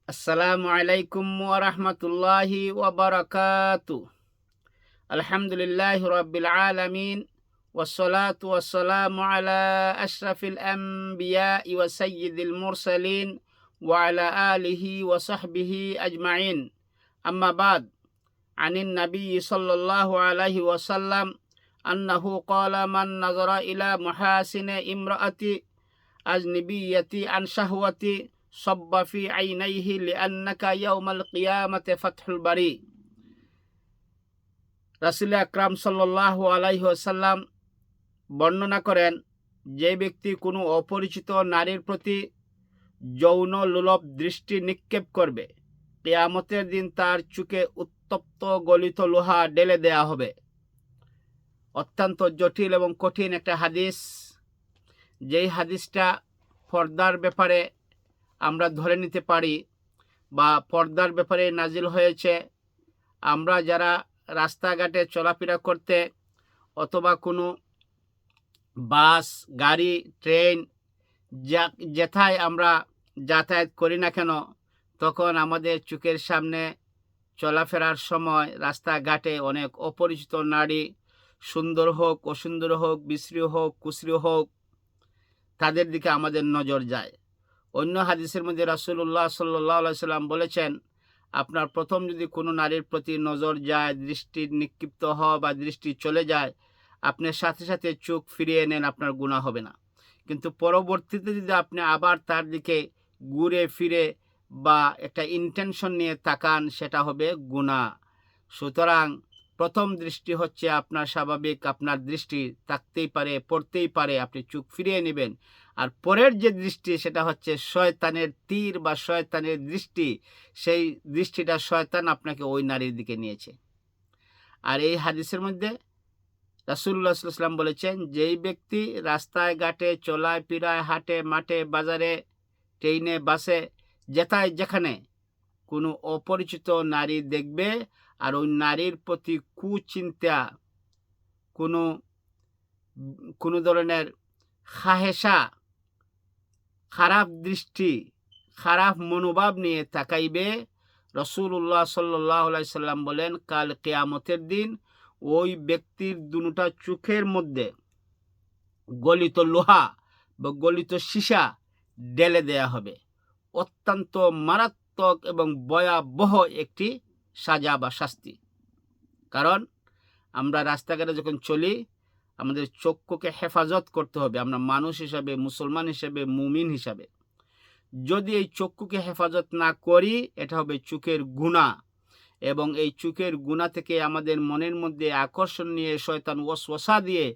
আসসালামু আলাইকুম ওয়া রাহমাতুল্লাহি ওয়া বারাকাতুহু। আলহামদুলিল্লাহি রাব্বিল আলামিন ওয়াসসালাতু ওয়াসসালামু আলা আশরাফিল আমবিয়াই ওয়া সাইয়্যিদিল মুরসালিন ওয়া আলা আলিহি ওয়া সাহবিহি আজমাইন। আম্মা বাদ। আনিন নাবিয়্যি সাল্লাল্লাহু আলাইহি ওয়াসাল্লাম আন্নাহু ক্বালা মান নাযারা ইলা মুহাসিনি ইমরাআতি আজনিবিয়্যাতি আন শাহওয়াতি সাব্বা ফি আইনাইহি লিআন্নাকা ইয়াউমাল কিয়ামাতি ফাতহুল বারি। রাসূল আকরাম সাল্লাল্লাহু আলাইহি ওয়াসাল্লাম বর্ণনা করেন, যে ব্যক্তি কোনো অপরিচিত নারীর প্রতি যৌন লোলুপ দৃষ্টি নিক্ষেপ করবে, কিয়ামতের দিন তার চোখে উত্তপ্ত গলিত লোহা ঢেলে দেয়া হবে। অত্যন্ত জটিল এবং কঠিন একটা হাদিস। যেই হাদিসটা পর্দার ব্যাপারে আমরা ধরে নিতে পারি বা পর্দার ব্যাপারে নাজিল হয়েছে। আমরা যারা রাস্তাঘাটে চলাফেরা করতে অথবা কোনো বাস, গাড়ি, ট্রেন যেথায় আমরা যাতায়াত করি না কেন, তখন আমাদের চোখের সামনে চলাফেরার সময় রাস্তাঘাটে অনেক অপরিচিত নারী, সুন্দর হোক, অসুন্দর হোক, বিশ্রী হোক, কুশ্রী হোক, তাদের দিকে আমাদের নজর যায়। অন্য হাদিসের মধ্যে রাসূলুল্লাহ সাল্লাল্লাহু আলাইহি সাল্লাম বলেছেন, আপনার প্রথম যদি কোনো নারীর প্রতি নজর যায়, দৃষ্টি নিক্ষিপ্ত হয় বা দৃষ্টি চলে যায়, আপনি সাথে সাথে চোখ ফিরিয়ে নেন, আপনার গুনাহ হবে না। কিন্তু পরবর্তীতে যদি আপনি আবার তার দিকে ঘুরে ফিরে বা একটা ইন্টেনশন নিয়ে তাকান, সেটা হবে গুনাহ। সুতরাং প্রথম দৃষ্টি হচ্ছে আপনার স্বাভাবিক, আপনার দৃষ্টি থাকতেই পারে, পড়তেই পারে, আপনি চোখ ফিরিয়ে নেবেন। আর পরের যে দৃষ্টি, সেটা হচ্ছে শয়তানের তীর বা শয়তানের দৃষ্টি। সেই দৃষ্টিটা শয়তান আপনাকে ওই নারীর দিকে নিয়েছে। আর এই হাদিসের মধ্যে রাসূলুল্লাহ সাল্লাল্লাহু আলাইহি ওয়াসাল্লাম বলেছেন, যেই ব্যক্তি রাস্তায় ঘাটে চলায় ফিরায়, হাটে মাঠে, বাজারে, ট্রেনে, বাসে, যেথায় যেখানে কোনো অপরিচিত নারী দেখবে আর ওই নারীর প্রতি কুচিন্তা, কোনো ধরনের খাহেসা, খারাপ দৃষ্টি, খারাপ মনোভাব নিয়ে তাকাইবে, রাসূলুল্লাহ সাল্লাল্লাহু আলাইহি সাল্লাম বলেন, কাল কিয়ামতের দিন ওই ব্যক্তির দুটা চোখের মধ্যে গলিত লোহা বা গলিত সীসা ঢেলে দেয়া হবে। অত্যন্ত মারাত্মক এবং ভয়াবহ একটি সাজা বা শাস্তি। কারণ আমরা রাস্তাঘাটে যখন চলি, আমাদের চক্ষুকে হেফাজত করতে হবে। আমরা মানুষ হিসাবে, মুসলমান হিসাবে, মুমিন হিসাবে যদি এই চক্ষুকে হেফাজত না করি, এটা হবে চোখের গুনাহ। এবং এই চোখের গুনাহ থেকে আমাদের মনের মধ্যে আকর্ষণ নিয়ে শয়তান ওয়াসওয়াসা দিয়ে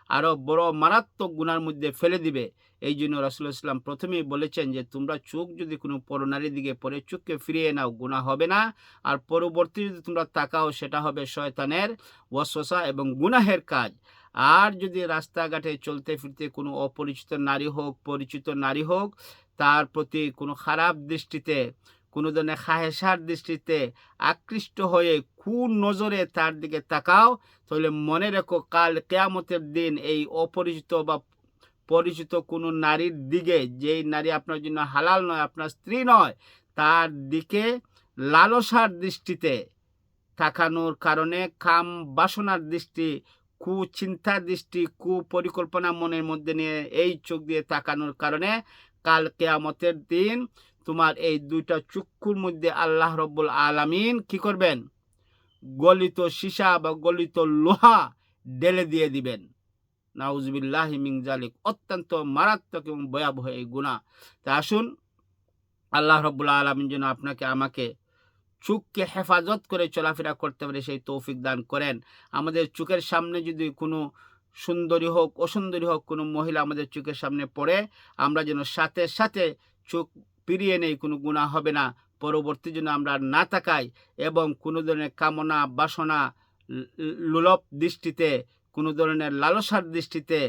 আরো বড় মারাত্মক গুনার মধ্যে ফেলে দিবে। এই জন্য রাসূলুল্লাহ সাল্লাল্লাহু আলাইহি ওয়াসাল্লাম প্রথমেই বলেছেন যে, তোমরা চোখ যদি কোনো পরনারীর দিকে পড়ে চোখকে ফিরিয়ে নাও, গুনাহ হবে না। আর পরবর্তী যদি তোমরা তাকাও, সেটা হবে শয়তানের ওয়াসওয়াসা এবং গুনাহের কাজ। আর যদি রাস্তাঘাটে চলতে ফিরতে কোনো অপরিচিত নারী হোক, পরিচিত নারী হোক, তার প্রতি কোনো খারাপ দৃষ্টিতে, কোনো ধরনের খাহেসার দৃষ্টিতে আকৃষ্ট হয়ে নজরে তার দিকে তাকাও, তাহলে মনে রেখো, কাল কিয়ামতের দিন এই অপরিচিত বা পরিচিত কোনো নারীর দিকে, যেই নারী আপনার জন্য হালাল নয়, আপনার স্ত্রী নয়, তার দিকে লালসার দৃষ্টিতে তাকানোর কারণে, কাম বাসনার দৃষ্টি, কুচিন্তার দৃষ্টি, কুপরিকল্পনা মনের মধ্যে নিয়ে এই চোখ দিয়ে তাকানোর কারণে কাল কিয়ামতের দিন তোমার এই দুইটা চক্ষুর মধ্যে আল্লাহ রব্বুল আলামিন কি করবেন? গলিত সীসা বা গলিত লোহা ঢেলে দিয়ে দিবেন। নাউজুবিল্লাহি মিন যালিক। অত্যন্ত মারাত্মক এবং ভয়াবহ এই গুনাহ। তা আসুন, আল্লাহ রব্বুল আলামিন যেন আপনাকে আমাকে চোখকে হেফাজত করে চলাফেরা করতে পারে সেই তৌফিক দান করেন। আমাদের চোখের সামনে যদি কোনো সুন্দরী হোক, অসুন্দরী হোক, কোনো মহিলা আমাদের চোখের সামনে পড়ে, আমরা যেন সাথে সাথে চোখ ফিরিয়ে নেই, কোনো গুনাহ হবে না। পরবর্তী যেন আমরা না তাকাই এবং কোনো ধরনের কামনা, বাসনা, লোলুপ দৃষ্টিতে, কোনো ধরনের লালসার দৃষ্টিতে,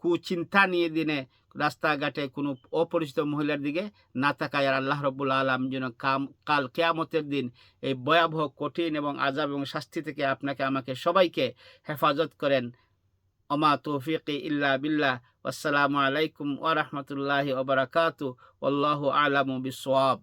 কুচিন্তা নিয়ে দিনে রাস্তাঘাটে কোনো অপরিচিত মহিলার দিকে না তাকায়। আর আল্লাহ রব্বুল আলামিন যেন কাল কিয়ামতের দিন এই ভয়াবহ, কঠিন এবং আযাব এবং শাস্তি থেকে আপনাকে আমাকে সবাইকে হেফাজত করেন। ওমা তৌফিকি ইল্লা বিল্লাহ। আসসালামু আলাইকুম ওয়া রাহমাতুল্লাহি ওয়া বারাকাতুহু। আল্লাহু আ'লামু বিসওয়াব।